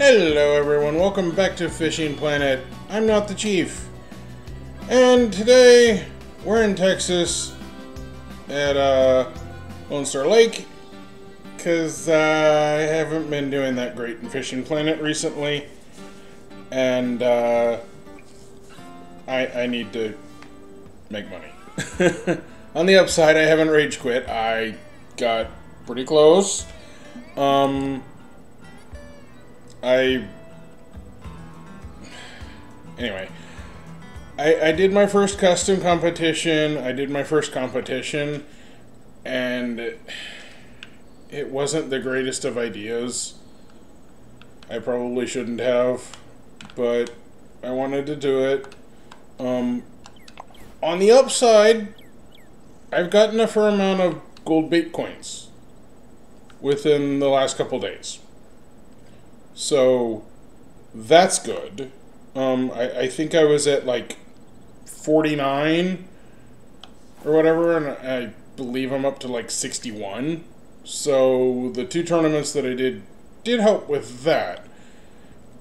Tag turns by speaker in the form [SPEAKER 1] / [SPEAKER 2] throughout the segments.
[SPEAKER 1] Hello everyone, welcome back to Fishing Planet. I'm not the chief. And today, we're in Texas at Lone Star Lake, because I haven't been doing that great in Fishing Planet recently. And I need to make money. On the upside, I haven't rage quit. I got pretty close. Anyway, I did my first custom competition. I did my first competition, and it wasn't the greatest of ideas. I probably shouldn't have, but I wanted to do it. On the upside, I've gotten a fair amount of gold bait coins within the last couple days. So, that's good. I think I was at like 49 or whatever, and I believe I'm up to like 61. So, the two tournaments that I did help with that.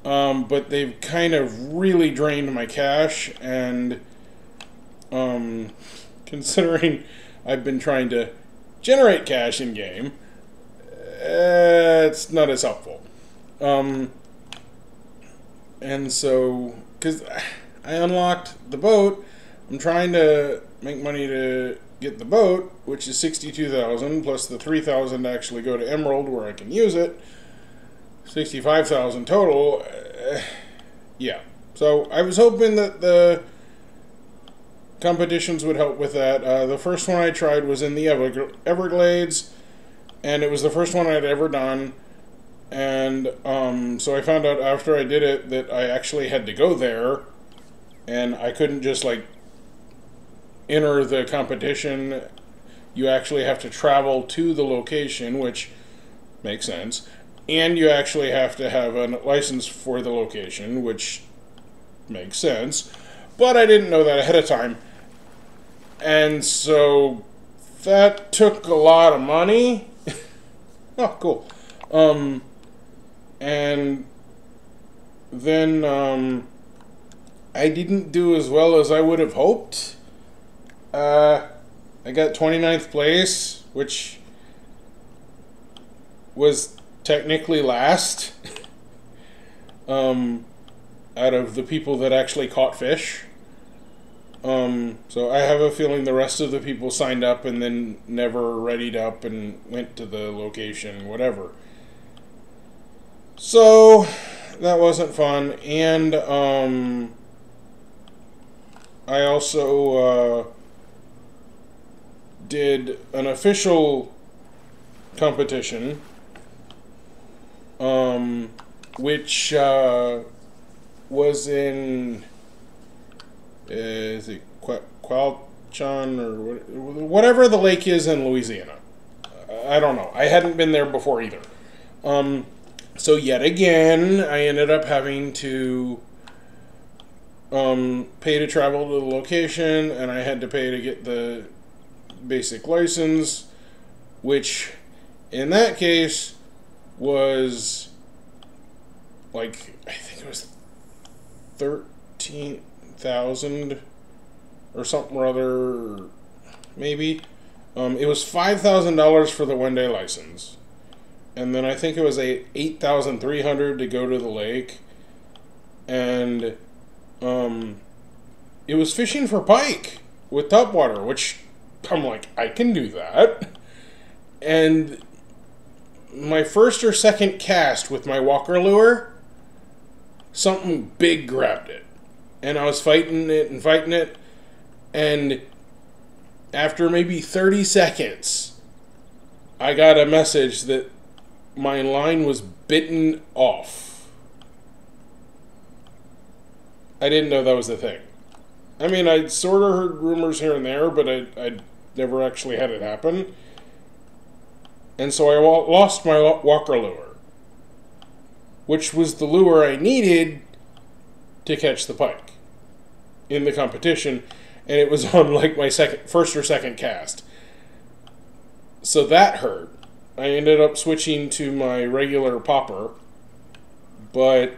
[SPEAKER 1] But they've kind of really drained my cash, and considering I've been trying to generate cash in game, it's not as helpful. And so, because I unlocked the boat, I'm trying to make money to get the boat, which is 62,000 plus the 3,000 to actually go to Emerald where I can use it. 65,000 total. Yeah. So I was hoping that the competitions would help with that. The first one I tried was in the Everglades, and it was the first one I'd ever done. And so I found out after I did it that I actually had to go there, and I couldn't just like enter the competition. You actually have to travel to the location, which makes sense, and you actually have to have a license for the location, which makes sense, but I didn't know that ahead of time, and so that took a lot of money. Oh, cool. And then I didn't do as well as I would have hoped. I got 29th place, which was technically last out of the people that actually caught fish. So I have a feeling the rest of the people signed up and then never readied up and went to the location, whatever. So that wasn't fun, and I also did an official competition, which was in is it Qualchon or whatever the lake is in Louisiana. I don't know. I hadn't been there before either. So yet again, I ended up having to pay to travel to the location, and I had to pay to get the basic license, which in that case was like, I think it was 13,000 or something or other, maybe. It was $5,000 for the one-day license. And then I think it was $8,300 to go to the lake, and it was fishing for pike with topwater, which I'm like, I can do that. And my first or second cast with my walker lure, something big grabbed it, and I was fighting it, and after maybe 30 seconds, I got a message that my line was bitten off. I didn't know that was a thing. I mean, I'd sort of heard rumors here and there, but I'd never actually had it happen. And so I lost my walker lure, which was the lure I needed to catch the pike in the competition, and it was on like my first or second cast. So that hurt. I ended up switching to my regular popper, but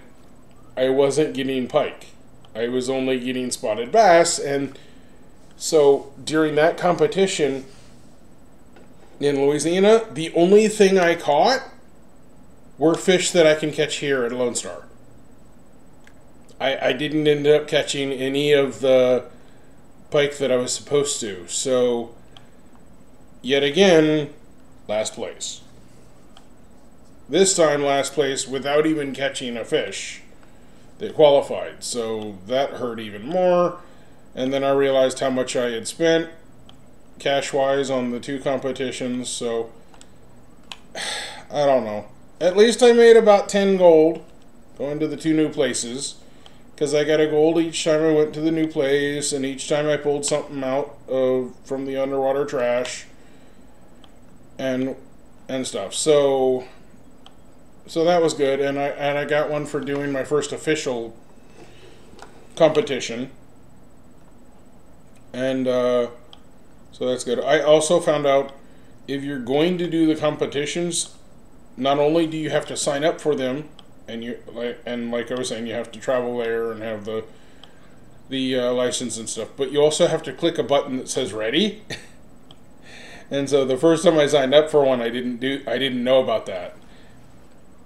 [SPEAKER 1] I wasn't getting pike. I was only getting spotted bass, and so during that competition in Louisiana, the only thing I caught were fish that I can catch here at Lone Star. I didn't end up catching any of the pike that I was supposed to. So, yet again, last place. This time, last place without even catching a fish that qualified. So, that hurt even more. And then I realized how much I had spent cash-wise on the two competitions. So, I don't know. At least I made about 10 gold going to the two new places. Because I got a gold each time I went to the new place, and each time I pulled something out from the underwater trash and stuff. So that was good, and I got one for doing my first official competition, and so that's good. I also found out if you're going to do the competitions, not only do you have to sign up for them. And like I was saying, you have to travel there and have the license and stuff. But you also have to click a button that says "ready." And so the first time I signed up for one, I didn't know about that.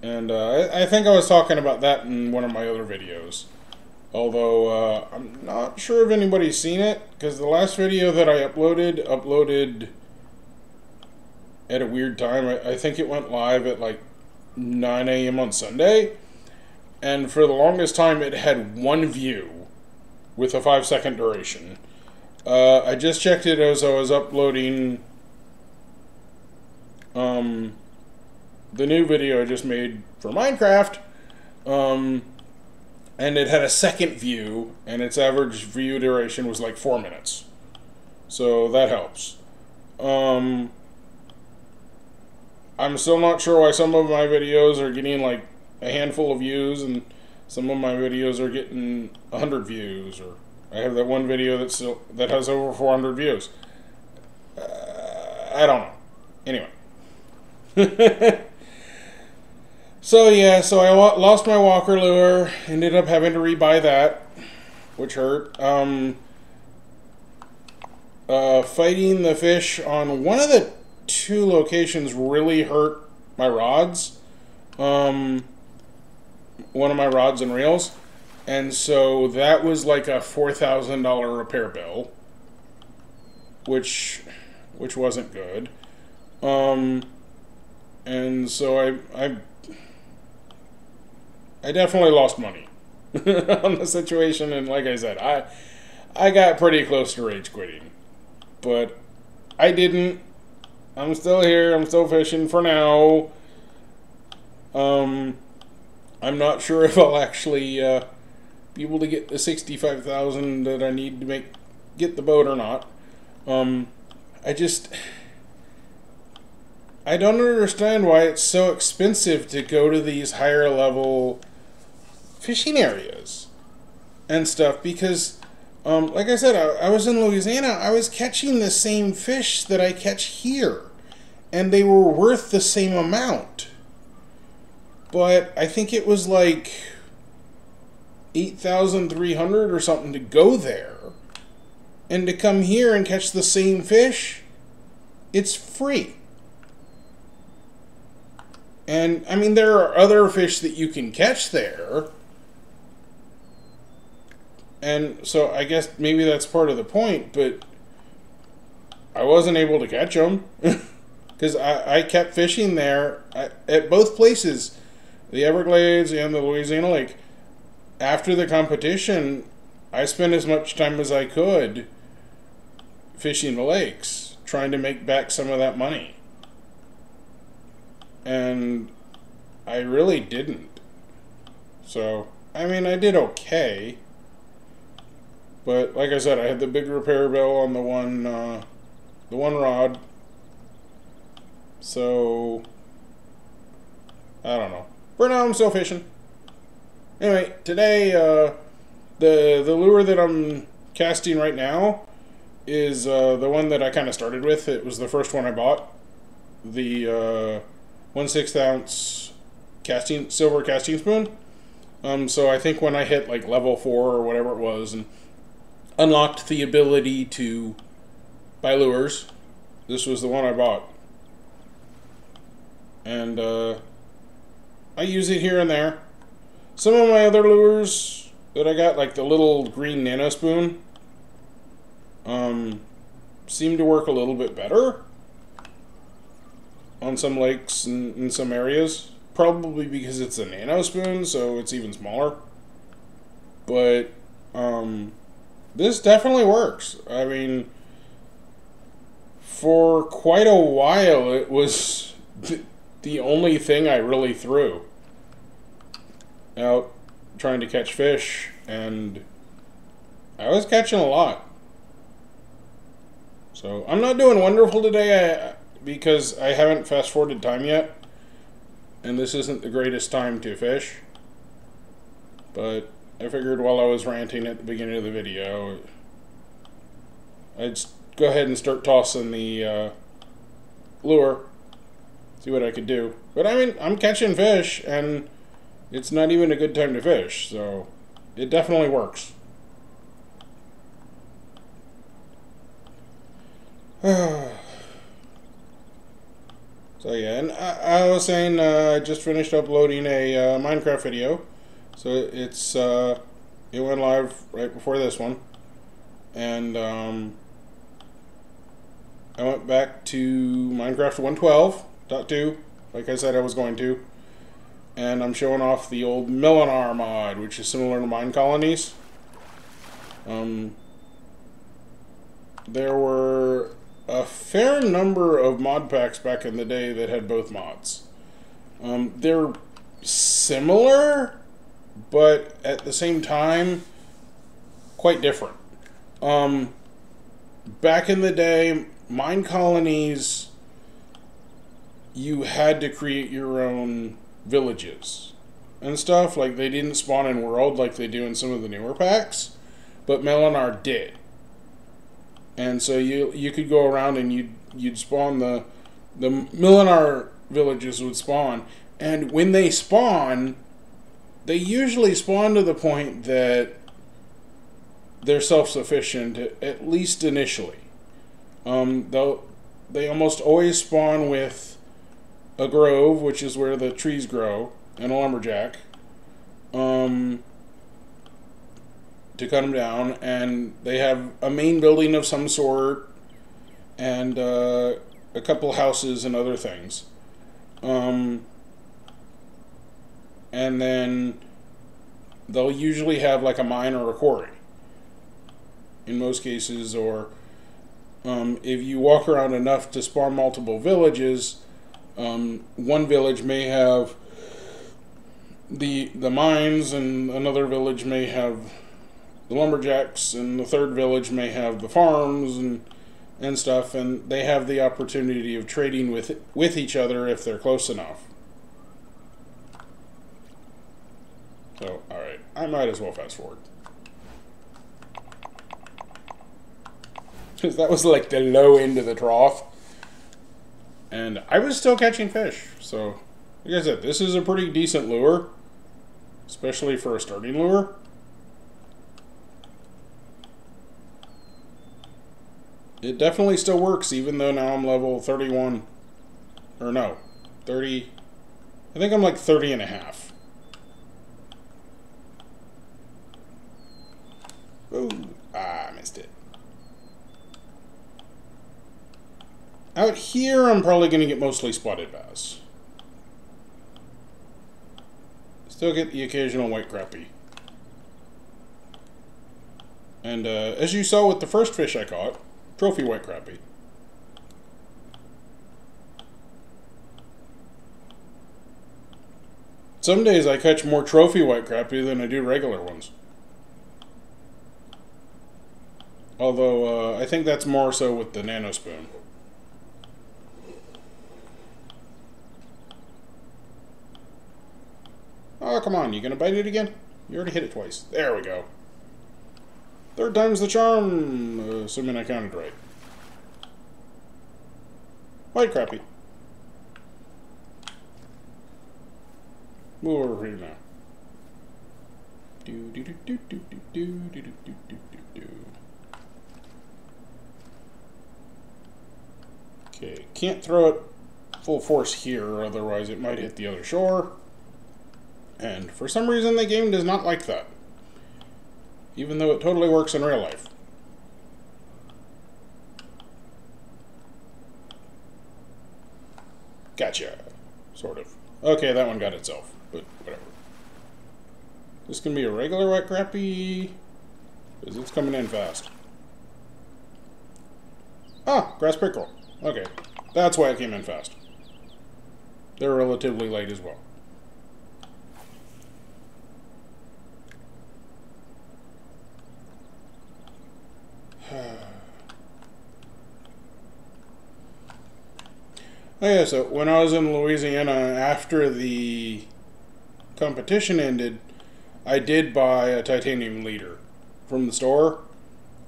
[SPEAKER 1] And I think I was talking about that in one of my other videos. Although I'm not sure if anybody's seen it, because the last video that I uploaded at a weird time. I think it went live at like 9 a.m. on Sunday, and for the longest time it had one view with a 5-second duration. I just checked it as I was uploading the new video I just made for Minecraft, and it had a second view, and its average view duration was like 4 minutes. So that helps. I'm still not sure why some of my videos are getting like a handful of views and some of my videos are getting 100 views, or I have that one video that has over 400 views. I don't know. Anyway. So yeah, so I lost my walker lure, ended up having to rebuy that, which hurt. Fighting the fish on one of the two locations really hurt my rods, one of my rods and reels, and so that was like a $4,000 repair bill, which wasn't good. And so I definitely lost money on the situation, and like I said, I got pretty close to rage quitting, but I didn't. I'm still here. I'm still fishing for now. I'm not sure if I'll actually be able to get the $65,000 that I need to get the boat or not. I don't understand why it's so expensive to go to these higher level fishing areas and stuff, because like I said, I was in Louisiana. I was catching the same fish that I catch here, and they were worth the same amount. But I think it was like $8,300 or something to go there, and to come here and catch the same fish, it's free. And I mean, there are other fish that you can catch there. And so I guess maybe that's part of the point, but I wasn't able to catch them because I kept fishing there at both places, the Everglades and the Louisiana Lake. After the competition, I spent as much time as I could fishing the lakes, trying to make back some of that money. And I really didn't. So, I mean, I did okay. But like I said, I had the big repair bill on the one rod. So I don't know. For now, I'm still fishing. Anyway, today the lure that I'm casting right now is the one that I kind of started with. It was the first one I bought. The 1/6 ounce silver casting spoon. So I think when I hit like level 4 or whatever it was and unlocked the ability to buy lures, this was the one I bought. And I use it here and there. Some of my other lures that I got, like the little green nano spoon, seem to work a little bit better on some lakes and in some areas. Probably because it's a nano spoon, so it's even smaller. But this definitely works. I mean, for quite a while, it was the only thing I really threw out trying to catch fish, and I was catching a lot. So I'm not doing wonderful today because I haven't fast forwarded time yet, and this isn't the greatest time to fish. But I figured while I was ranting at the beginning of the video, I'd go ahead and start tossing the lure, see what I could do. But I mean, I'm catching fish, and it's not even a good time to fish, so it definitely works. So yeah, and I was saying I just finished uploading a Minecraft video, so it went live right before this one, and I went back to Minecraft 112.2, like I said I was going to, and I'm showing off the old Millenar mod, which is similar to Mine Colonies. There were a fair number of mod packs back in the day that had both mods. They're similar, but at the same time, quite different. Back in the day, Mine Colonies, you had to create your own villages and stuff. Like, they didn't spawn in world like they do in some of the newer packs, but Millenar did. And so you could go around and you'd spawn the Millenar villages would spawn, and when they spawn, they usually spawn to the point that they're self-sufficient, at least initially. They almost always spawn with a grove, which is where the trees grow, and a lumberjack to cut them down, and they have a main building of some sort, and a couple houses and other things. And then they'll usually have like a mine or a quarry in most cases, or if you walk around enough to spawn multiple villages, one village may have the mines, and another village may have the lumberjacks, and the third village may have the farms and stuff, and they have the opportunity of trading with each other if they're close enough. So, alright, I might as well fast forward. Because that was like the low end of the trough. And I was still catching fish. So, like I said, this is a pretty decent lure. Especially for a starting lure. It definitely still works, even though now I'm level 31. Or no, 30. I think I'm like 30 and a half. Ooh, I missed it. Out here, I'm probably going to get mostly spotted bass. Still get the occasional white crappie. And as you saw with the first fish I caught, trophy white crappie. Some days I catch more trophy white crappie than I do regular ones. Although I think that's more so with the nano spoon. Oh, come on, you gonna bite it again? You already hit it twice. There we go. Third time's the charm, assuming I counted right. White crappie. Move over here now. Okay, can't throw it full force here, otherwise it might hit the other shore. And for some reason the game does not like that. Even though it totally works in real life. Gotcha. Sort of. Okay, that one got itself, but whatever. This can be a regular wet crappie, because it's coming in fast. Ah, grass pickerel. Okay, that's why it came in fast. They're relatively light as well. Oh yeah, so when I was in Louisiana after the competition ended, I did buy a titanium leader from the store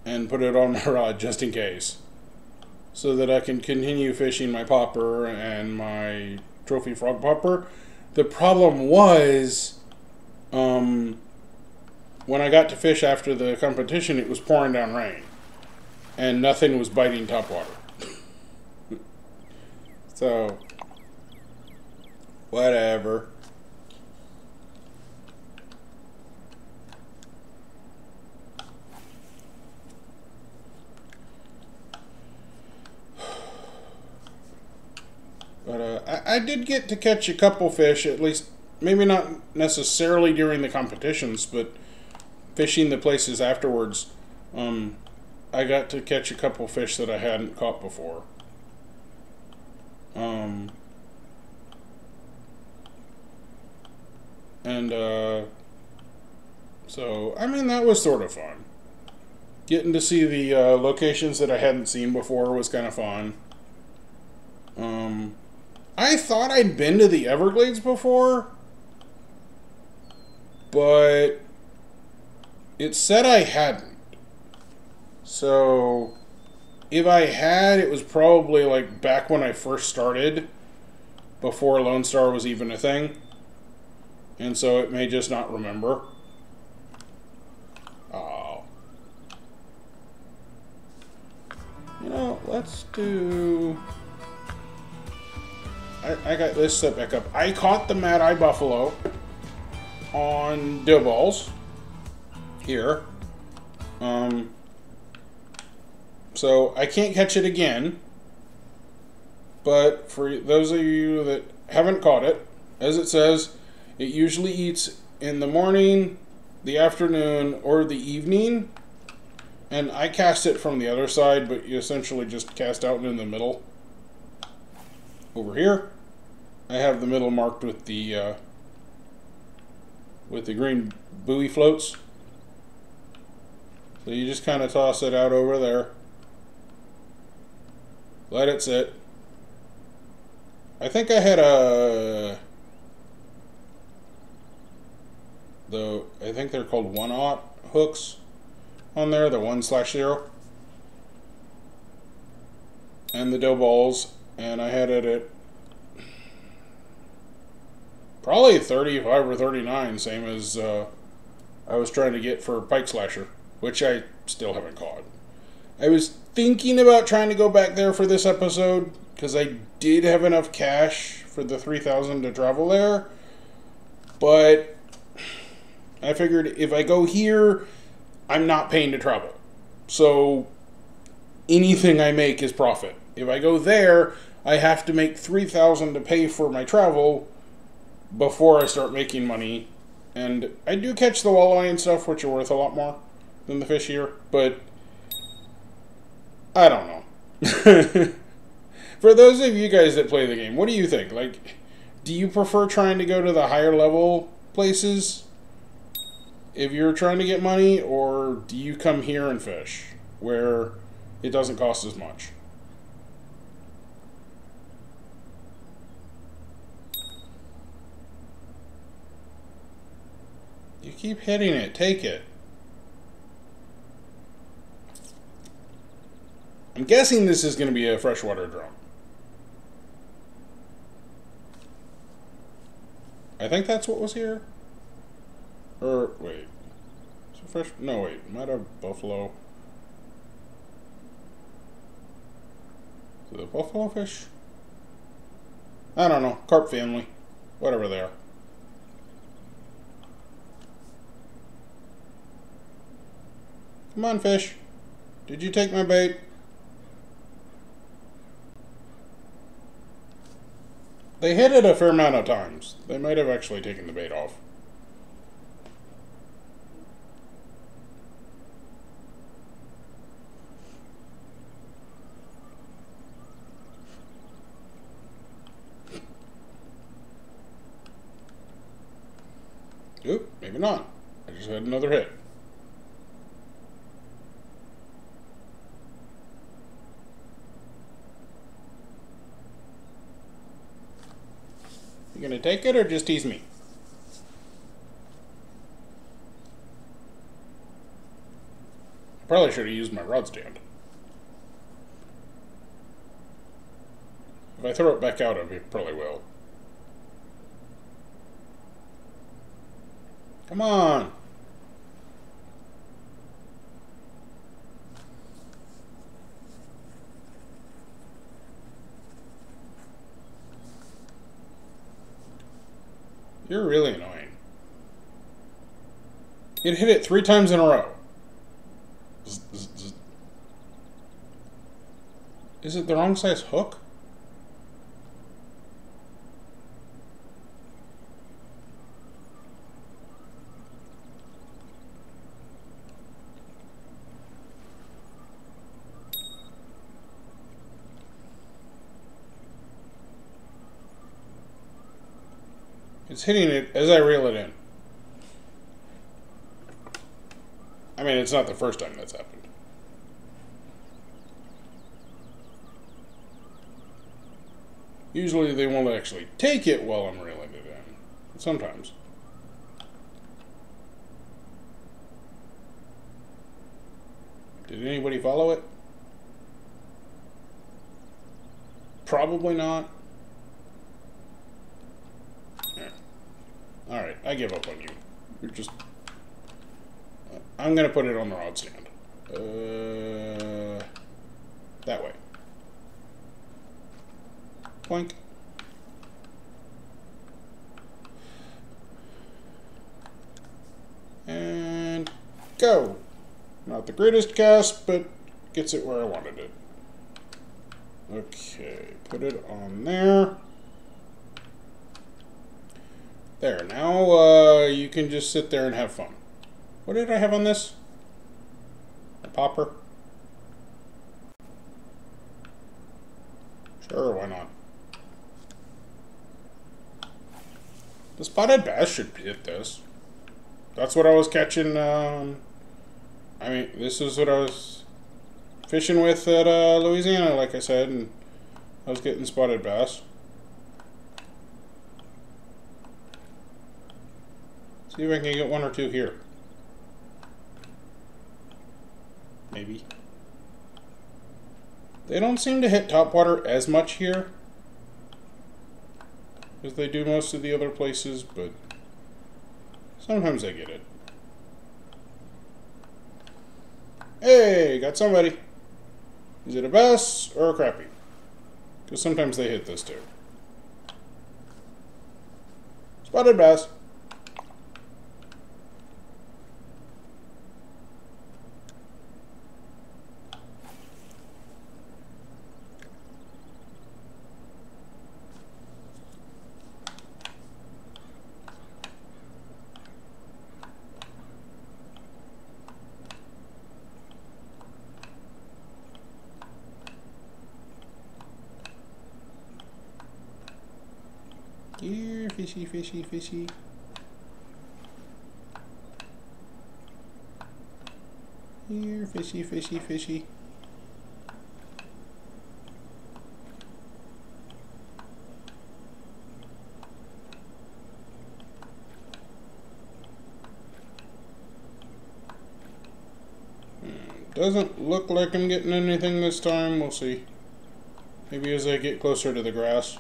[SPEAKER 1] and put it on my rod just in case, so that I can continue fishing my popper and my trophy frog popper. The problem was, when I got to fish after the competition, it was pouring down rain, and nothing was biting topwater. So, whatever. But I did get to catch a couple fish, at least, maybe not necessarily during the competitions, but fishing the places afterwards. I got to catch a couple fish that I hadn't caught before. So, I mean, that was sort of fun. Getting to see the locations that I hadn't seen before was kind of fun. I thought I'd been to the Everglades before, but it said I hadn't. So, if I had, it was probably like back when I first started, before Lone Star was even a thing. And so it may just not remember. Oh. You know, let's do... I got this set back up. I caught the Mad Eye Buffalo on dough balls here. So I can't catch it again. But for those of you that haven't caught it, as it says, it usually eats in the morning, the afternoon, or the evening. And I cast it from the other side, but you essentially just cast out in the middle. Over here, I have the middle marked with the green buoy floats. So you just kind of toss it out over there. Let it sit. I think I had I think they're called 1/0 hooks on there, the 1/0. And the dough balls, and I had it at probably 35 or 39, same as I was trying to get for pike slasher, which I still haven't caught. I was thinking about trying to go back there for this episode, because I did have enough cash for the 3,000 to travel there, but I figured if I go here, I'm not paying to travel. So anything I make is profit. If I go there, I have to make 3,000 to pay for my travel before I start making money. And I do catch the walleye and stuff, which are worth a lot more than the fish here, but I don't know. For those of you guys that play the game, what do you think? Like, do you prefer trying to go to the higher level places if you're trying to get money, or do you come here and fish where it doesn't cost as much? You keep hitting it. Take it. I'm guessing this is going to be a freshwater drum. I think that's what was here. Or, wait. fish? No, wait. Might have buffalo. Is it a buffalo fish? I don't know. Carp family. Whatever they are. Come on, fish. Did you take my bait? They hit it a fair amount of times. They might have actually taken the bait off. Oop, maybe not. I just had another hit. You gonna take it or just tease me? Probably should have used my rod stand. If I throw it back out, I probably will. Come on! You're really annoying. It hit it 3 times in a row. Is it the wrong size hook? It's hitting it as I reel it in. I mean, it's not the first time that's happened. Usually they won't actually take it while I'm reeling it in. But sometimes. Did anybody follow it? Probably not. Alright, I give up on you. You're just... I'm gonna put it on the rod stand. That way. Boink. And... go! Not the greatest cast, but gets it where I wanted it. Okay, put it on there. There, now you can just sit there and have fun. What did I have on this? A popper? Sure, why not? The spotted bass should hit this. That's what I was catching, I mean, this is what I was fishing with at Louisiana, like I said, and I was getting spotted bass. See if I can get 1 or 2 here. Maybe. They don't seem to hit topwater as much here as they do most of the other places, but sometimes I get it. Hey, got somebody. Is it a bass or a crappie? Because sometimes they hit this too. Spotted bass. Here, fishy, fishy, fishy. Here, fishy, fishy, fishy. Doesn't look like I'm getting anything this time. We'll see. Maybe as I get closer to the grass.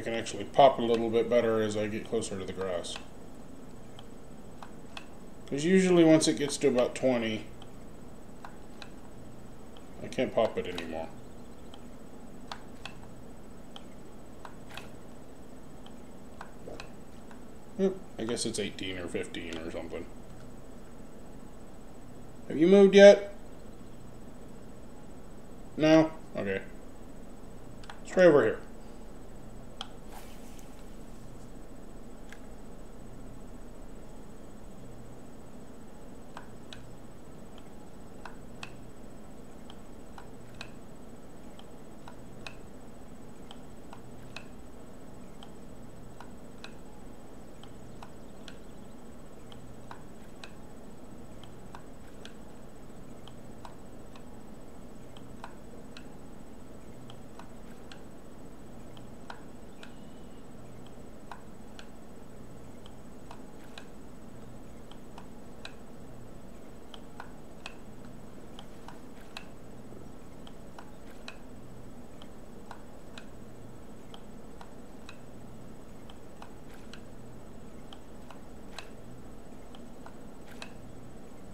[SPEAKER 1] can actually pop a little bit better as I get closer to the grass. Because usually once it gets to about 20, I can't pop it anymore. Oop, I guess it's 18 or 15 or something. Have you moved yet? No? Okay. It's right over here.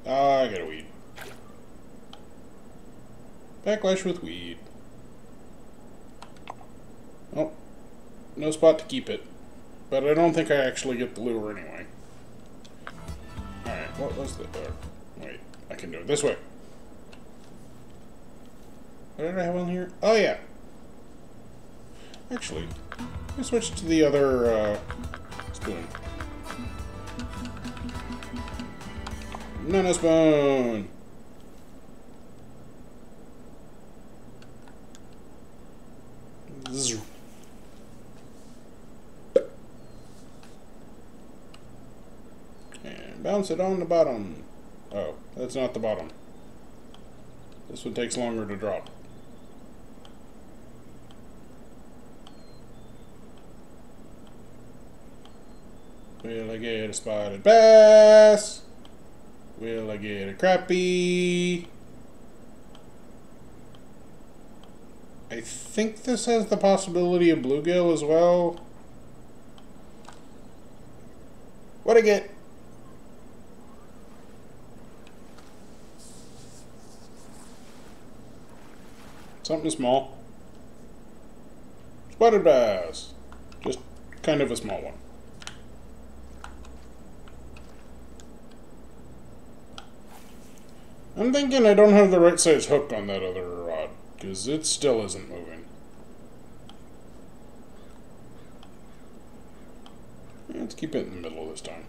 [SPEAKER 1] Ah, I got a weed. Backlash with weed. Oh, no spot to keep it. But I don't think I actually get the lure anyway. Alright, what was the... wait, I can do it this way. What did I have on here? Oh, yeah. Actually, I switched to the other spoon. Nano spoon! Zzz. And bounce it on the bottom. Oh, that's not the bottom. This one takes longer to drop. Will I get a spotted bass? Will I get a crappie? I think this has the possibility of bluegill as well. What'd I get? Something small. Spotted bass. Just kind of a small one. I'm thinking I don't have the right size hook on that other rod, because it still isn't moving. Let's keep it in the middle this time.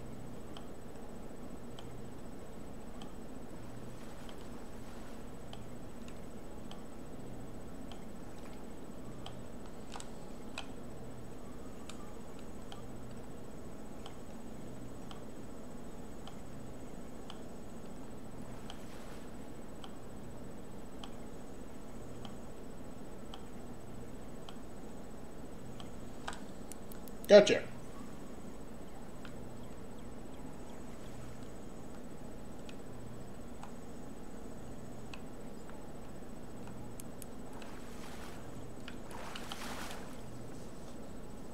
[SPEAKER 1] Gotcha.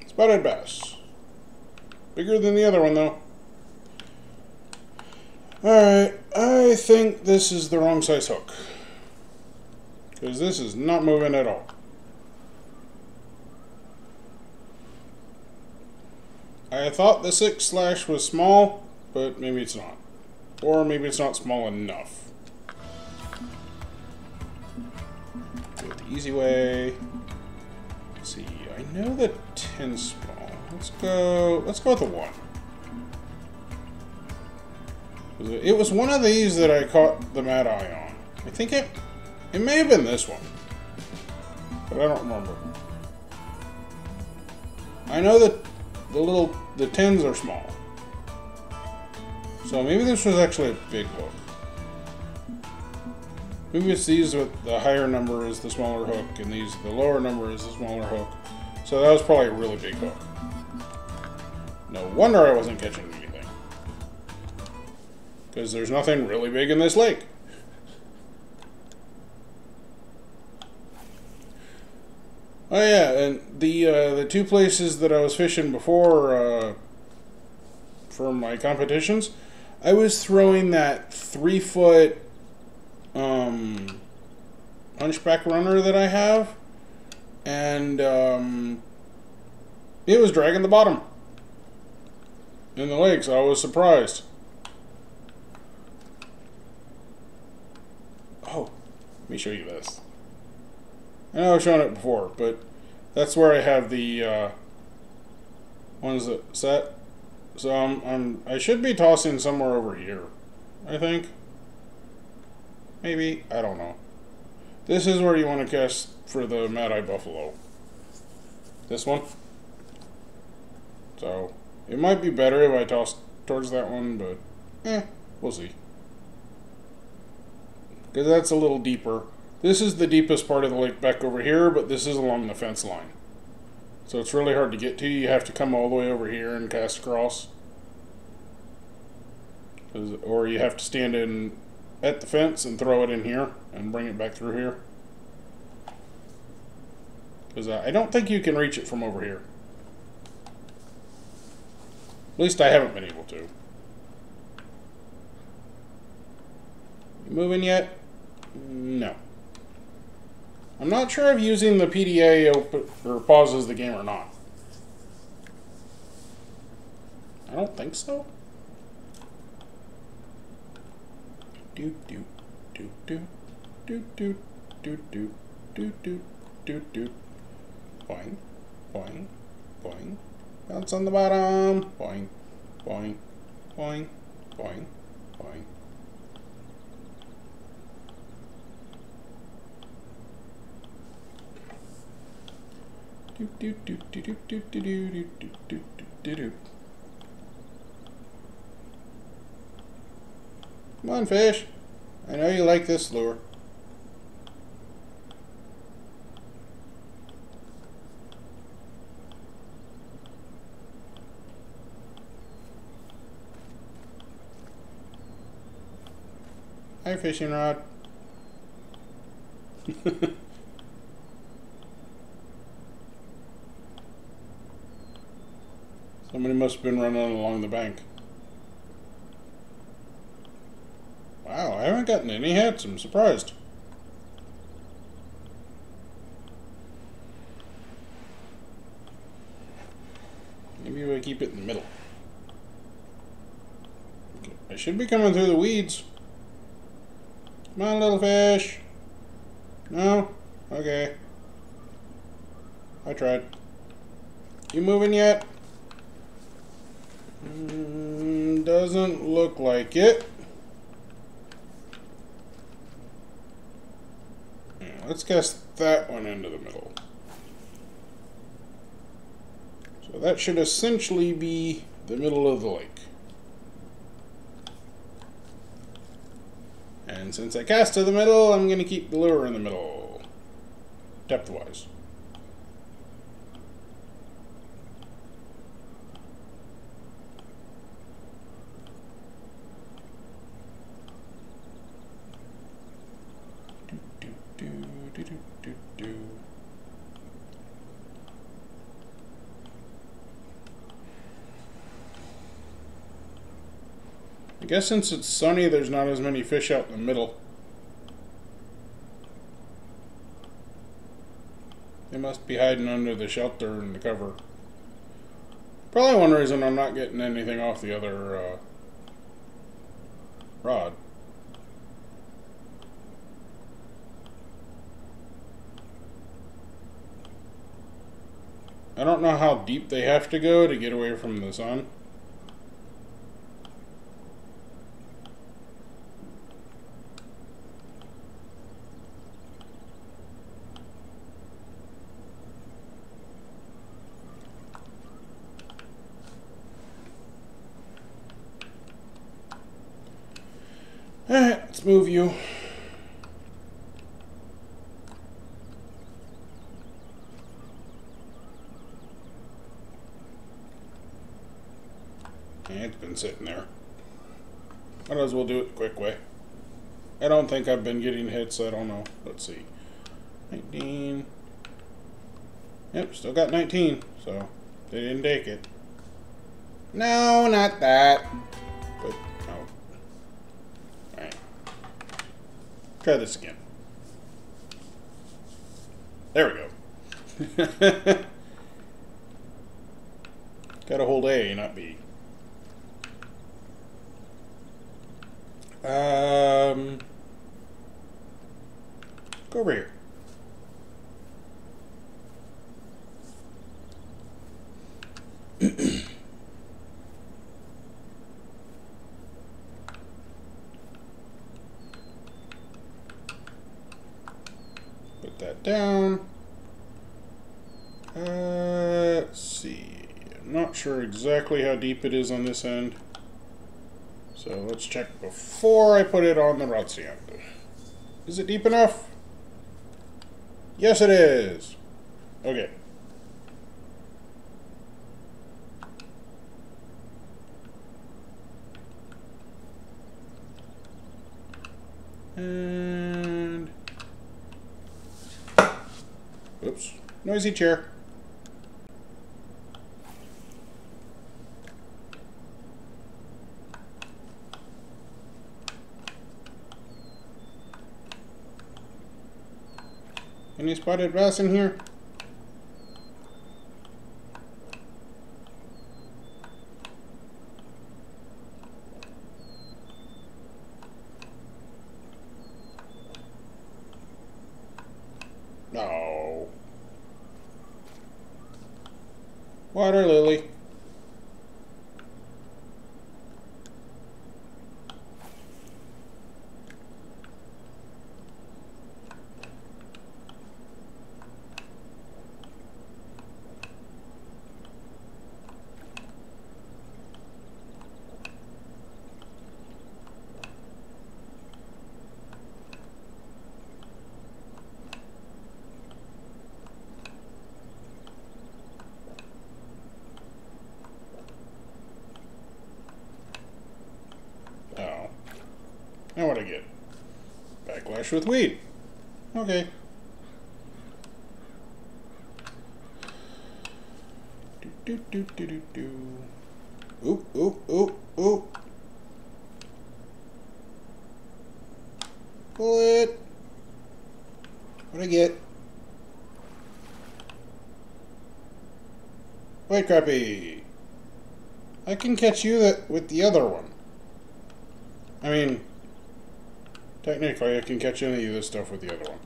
[SPEAKER 1] Spotted bass. Bigger than the other one, though. Alright, I think this is the wrong size hook. Because this is not moving at all. I thought the 6/ was small, but maybe it's not. Or maybe it's not small enough. Do it the easy way. Let's see, I know the 10's small. Let's go with a 1. It was one of these that I caught the mad eye on. I think it may have been this one. But I don't remember. I know that the 10s are small. So maybe this was actually a big hook. Maybe it's these with the higher number is the smaller hook, and these the lower number is the smaller hook. So that was probably a really big hook. No wonder I wasn't catching anything. Because there's nothing really big in this lake. Oh yeah, and the two places that I was fishing before for my competitions, I was throwing that 3 foot hunchback runner that I have, and it was dragging the bottom in the lake, so I was surprised. Oh, let me show you this. I know I've shown it before, but that's where I have the ones that set. So I should be tossing somewhere over here, I think. Maybe, I don't know. This is where you want to cast for the Mad Eye Buffalo. This one. So it might be better if I toss towards that one, but we'll see. Because that's a little deeper. This is the deepest part of the lake back over here, but this is along the fence line. So it's really hard to get to. You have to come all the way over here and cast across. Or you have to stand in at the fence and throw it in here and bring it back through here. Because I don't think you can reach it from over here. At least I haven't been able to. You moving yet? No. I'm not sure if using the PDA pauses the game or not. I don't think so. Do do do do do do do do do do do do. Boing, boing, boing. Bounce on the bottom. Boing, boing, boing, boing, boing. Do do do do do do do do do do do do. Come on, fish. I know you like this lure. Hi, fishing rod. Somebody must have been running along the bank. Wow, I haven't gotten any hits. I'm surprised. Maybe if I keep it in the middle. Okay. I should be coming through the weeds. Come on, little fish. No? Okay. I tried. You moving yet? Doesn't look like it. Let's cast that one into the middle. So that should essentially be the middle of the lake. And since I cast to the middle, I'm going to keep the lure in the middle, depth-wise. I guess since it's sunny, there's not as many fish out in the middle. They must be hiding under the shelter and the cover. Probably one reason I'm not getting anything off the other rod. I don't know how deep they have to go to get away from the sun. Alright, let's move you. It's been sitting there. Might as well do it the quick way. I don't think I've been getting hits, I don't know. Let's see. 19. Yep, still got 19, so they didn't take it. No, not that. But, no. Alright. Try this again. There we go. Gotta hold A, not B. Go over here. Put that down. Let's see. I'm not sure exactly how deep it is on this end. So let's check before I put it on the ROTC end. Is it deep enough? Yes, it is. Okay. And... oops. Noisy chair. Any spotted bass in here? No. Water lily. Oh. Now what I get? Backlash with weed. Okay. Do do do do do do. Ooh, ooh, ooh, ooh. Pull it. What'd I get? White crappie. I can catch you with the other one. I mean, technically I can catch any of this stuff with the other one.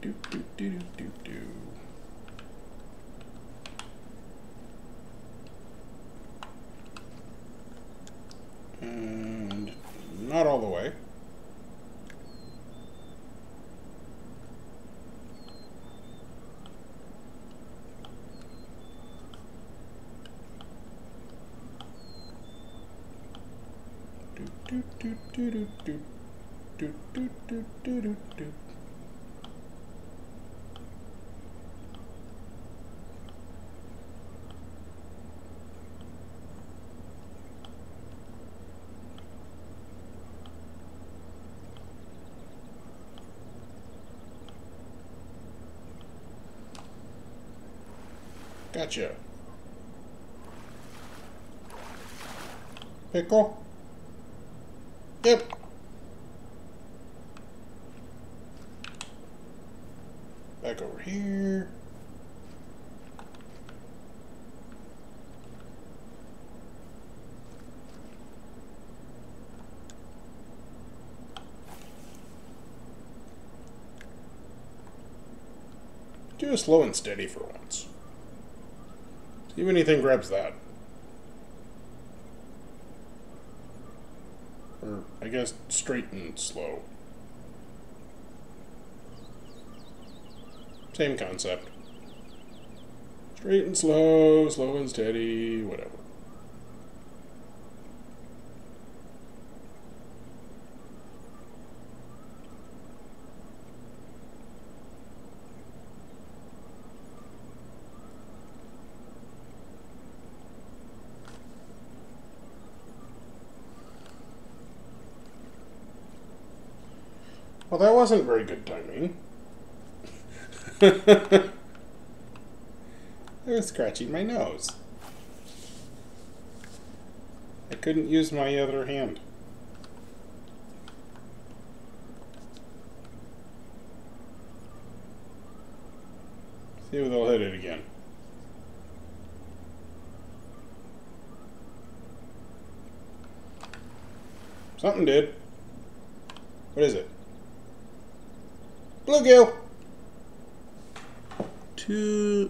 [SPEAKER 1] Do do do do do do. And not all the way. Do do do do do do do do do do do. Gotcha. Pickle? Yep. Back over here. Do a slow and steady for once. See if anything grabs that. Or, I guess, straight and slow. Same concept. Straight and slow, slow and steady, whatever. Well, that wasn't very good timing. I was scratching my nose. I couldn't use my other hand. See if they'll hit it again. Something did. What is it? Bluegill!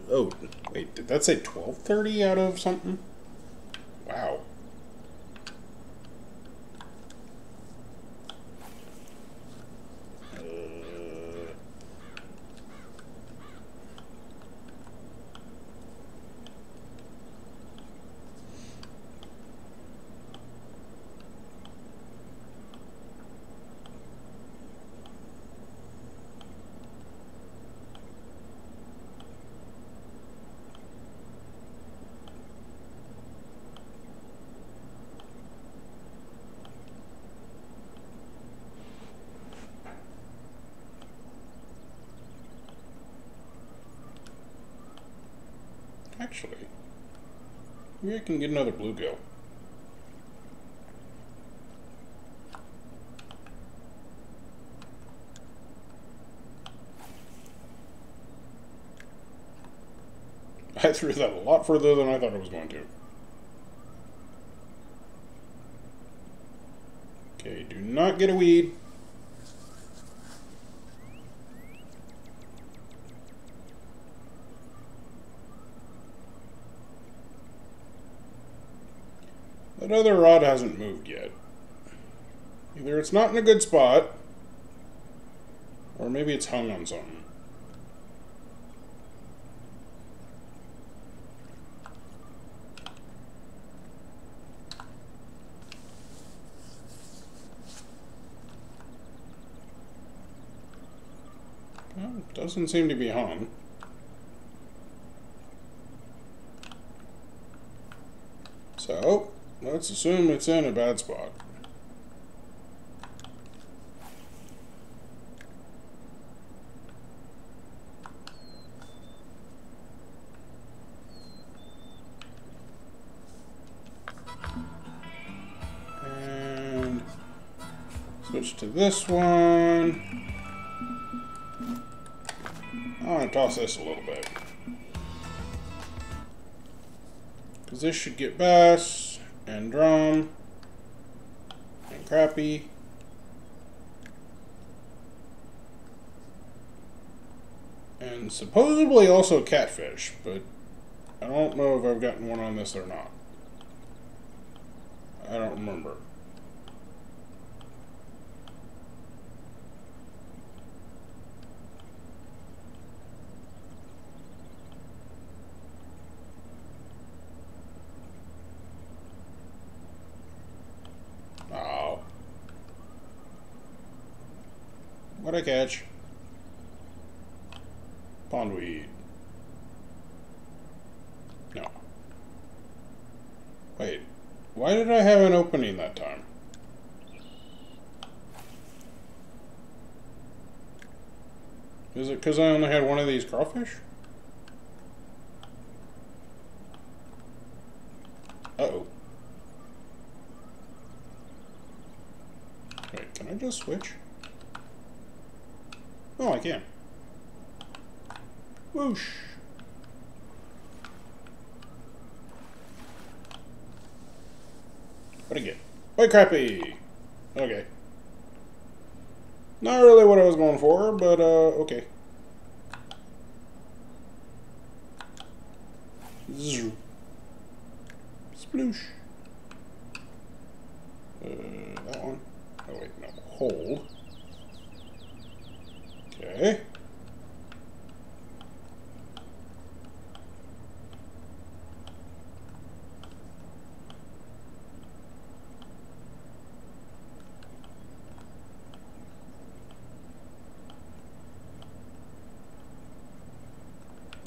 [SPEAKER 1] Oh, wait, did that say 1230 out of something? Wow. Actually, maybe I can get another bluegill. I threw that a lot further than I thought I was going to. Okay, do not get a weed. That other rod hasn't moved yet. Either it's not in a good spot, or maybe it's hung on something. Well, it doesn't seem to be hung. So, let's assume it's in a bad spot. And switch to this one. I want to toss this a little bit, because this should get bass and drum and crappie and supposedly also catfish, but I don't know if I've gotten one on this or not. I don't remember. What'd I catch? Pondweed. No. Wait. Why did I have an opening that time? Is it because I only had one of these crawfish? Uh-oh. Wait, can I just switch? Oh, I can. Whoosh. What'd I get? White crappie! Okay. Not really what I was going for, but, okay. Zzz. Sploosh. That one. Oh, wait, no. Hold. Okay.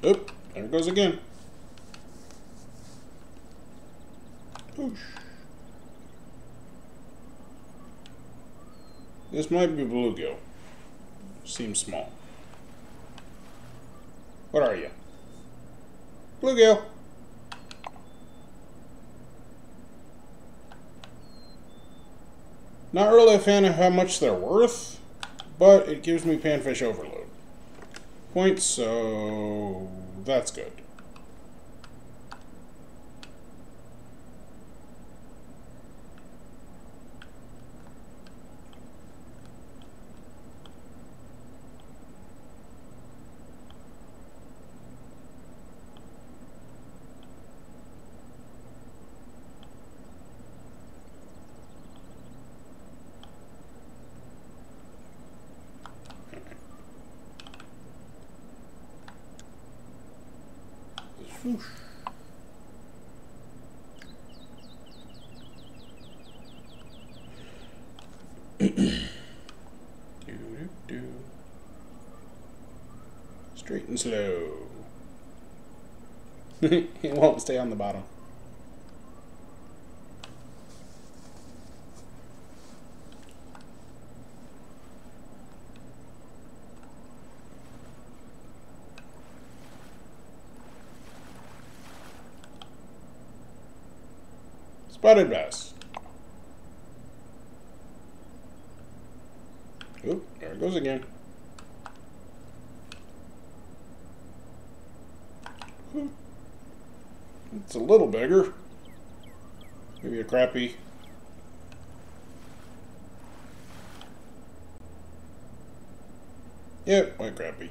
[SPEAKER 1] Oop, there it goes again. Oosh. This might be bluegill. seems small. What are you? Bluegill. Not really a fan of how much they're worth, but it gives me panfish overload points, so that's good. Whoosh. Straight and slow. It won't stay on the bottom. Spotted bass. Oop, there it goes again. It's a little bigger. Maybe a crappie. Yep, white crappie.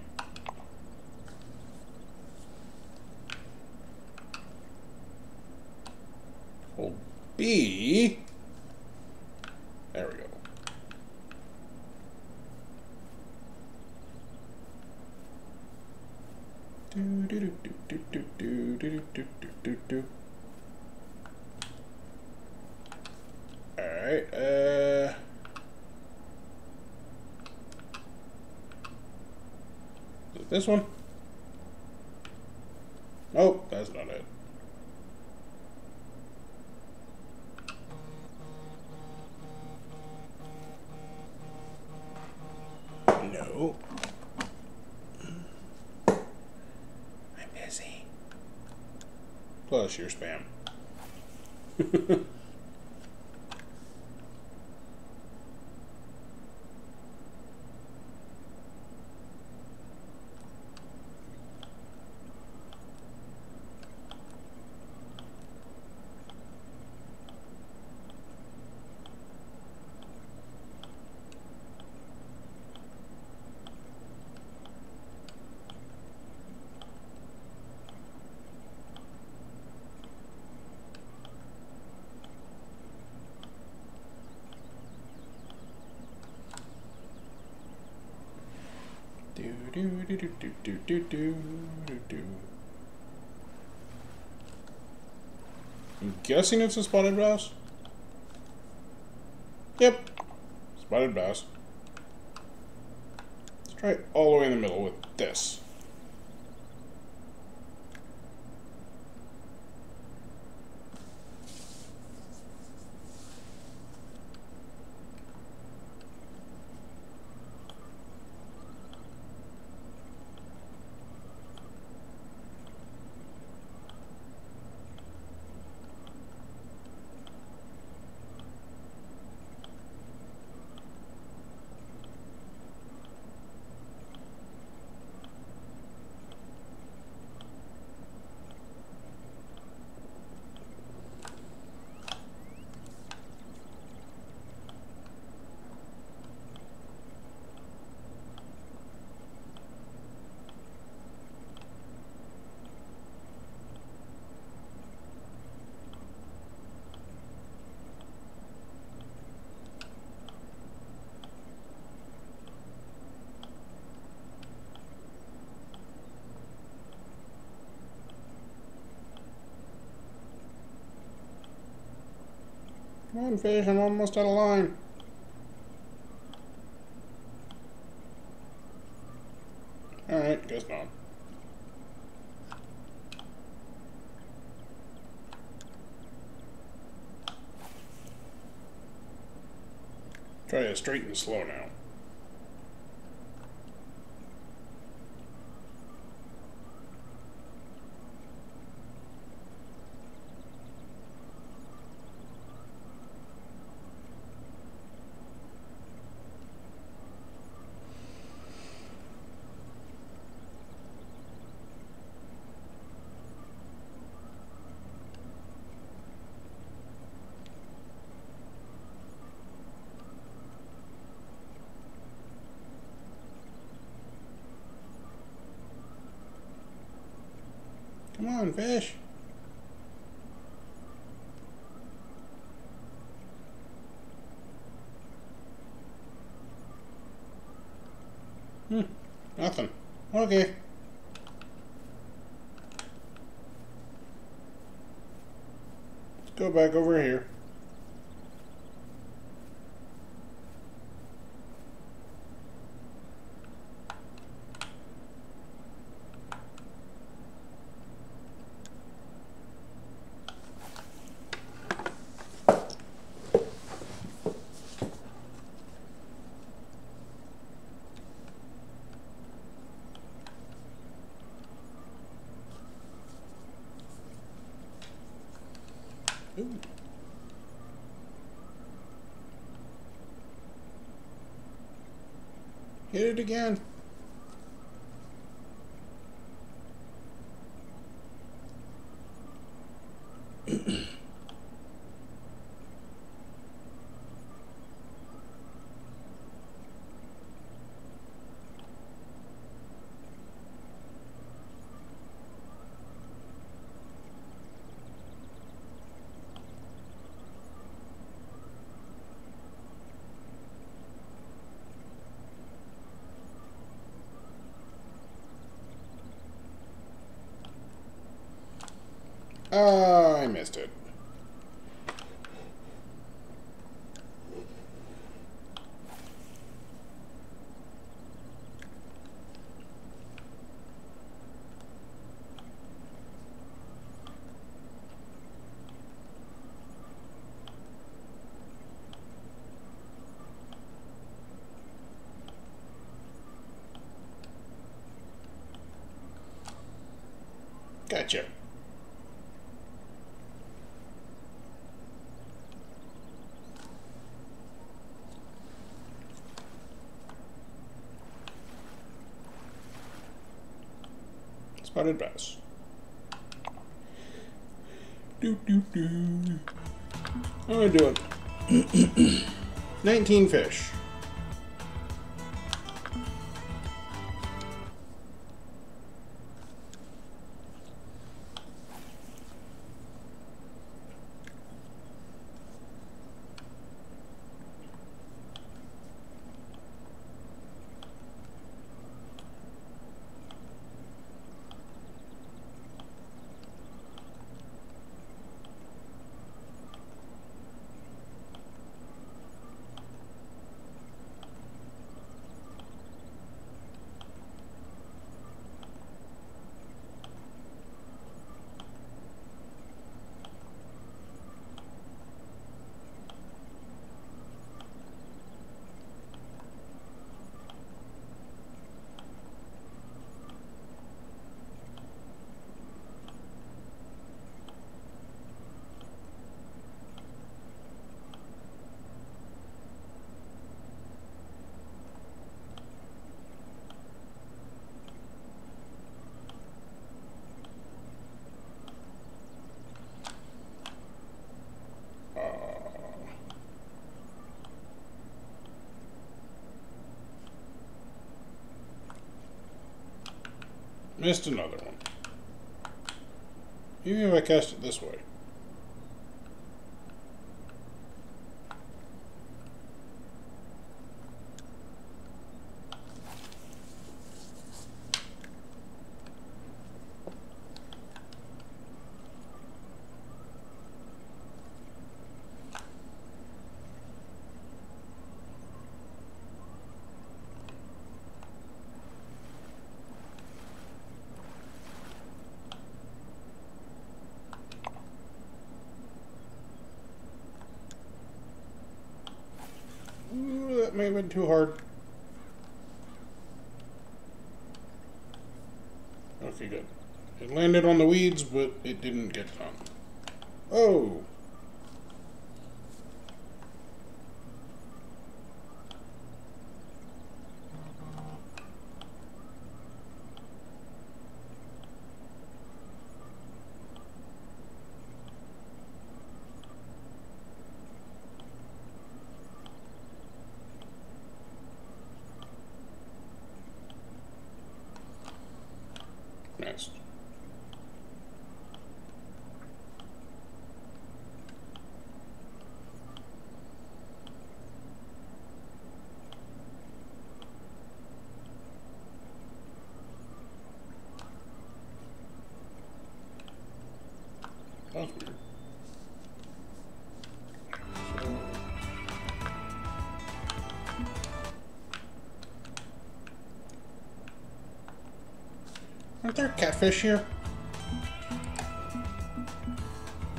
[SPEAKER 1] Hold B. There we go. Alright, is it this one? Oh, that's not it. No. I'm busy. Plus your spam. I'm guessing it's a spotted bass. Yep, spotted bass. Let's try it all the way in the middle with this. Come on, fish, I'm almost out of line. Alright, guess not. Try a straight and slow now. Come on, fish. Nothing. Okay. Let's go back over here. Ooh. Hit it again. I missed it. Gotcha. Spotted bass. How am I doing? 19 fish. Missed another one. Even if I cast it this way. Ooh, that may have been too hard. Okay, good. It landed on the weeds, but it didn't get done. Oh! Missed. Aren't there catfish here?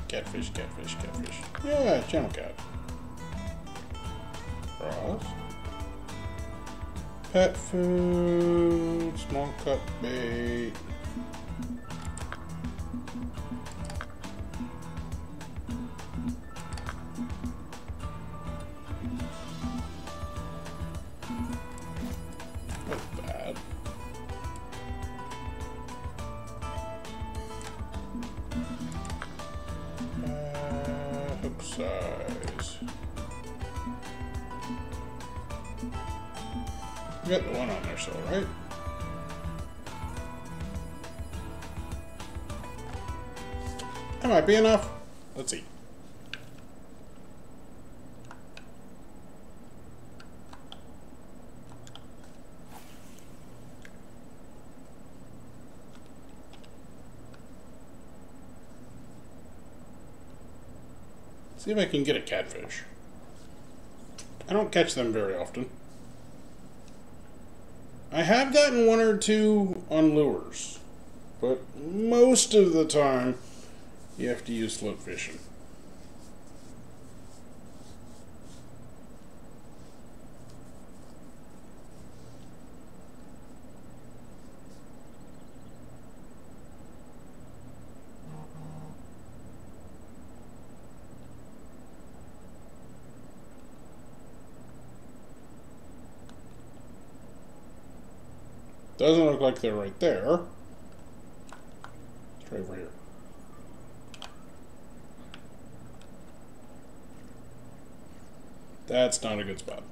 [SPEAKER 1] Catfish, catfish, catfish. Yeah, channel cat. Ross. Pet food, small cut bait. Not bad. Hook size. You got the one on there, so right? That might be enough. Let's see. See if I can get a catfish. I don't catch them very often. I have gotten one or two on lures, but most of the time you have to use float fishing. Doesn't look like they're right there. Let's try over here. That's not a good spot.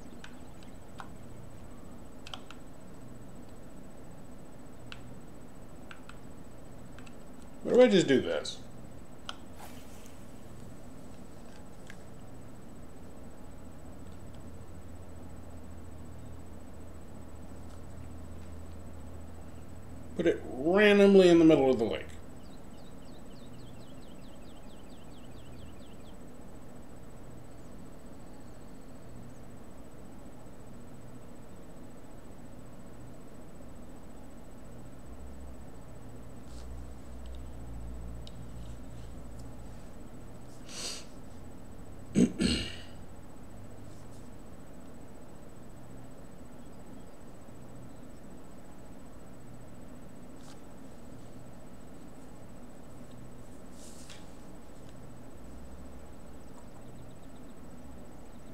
[SPEAKER 1] What if I just do this? Put it randomly in the middle of the lake.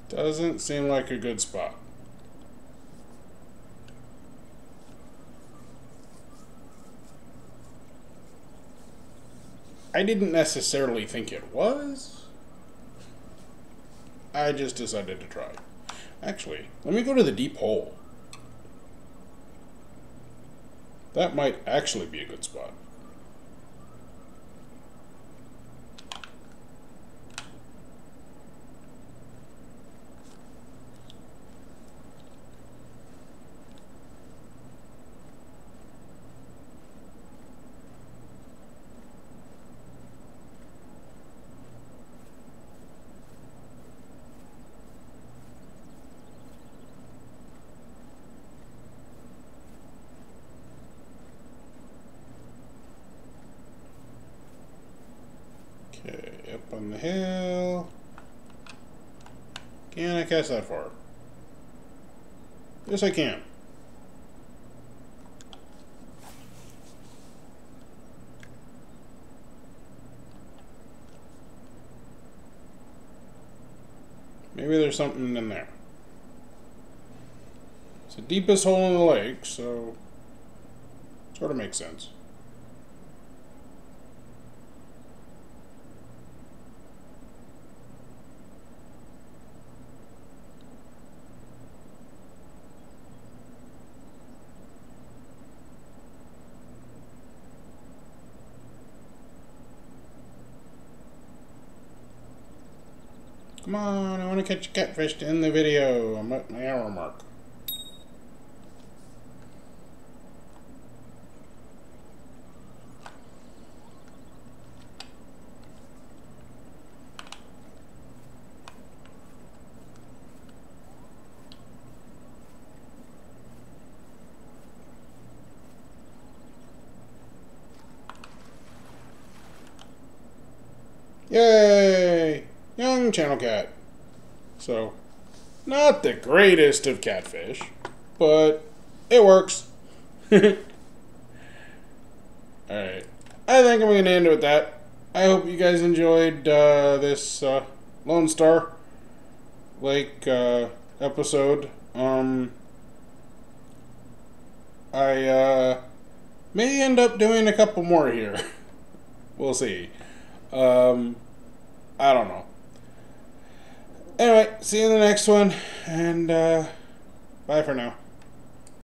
[SPEAKER 1] Doesn't seem like a good spot. I didn't necessarily think it was. I just decided to try. Actually, let me go to the deep hole. That might actually be a good spot. Okay, up on the hill. Can I cast that far? Yes, I can. Maybe there's something in there. It's the deepest hole in the lake, so sort of makes sense. Come on, I want to catch a catfish to end the video. I'm at my hour mark. Yay! Young channel cat. So, not the greatest of catfish, but it works. Alright. I think I'm going to end it with that. I hope you guys enjoyed this Lone Star Lake episode. I may end up doing a couple more here. We'll see. I don't know. Anyway, see you in the next one, and bye for now.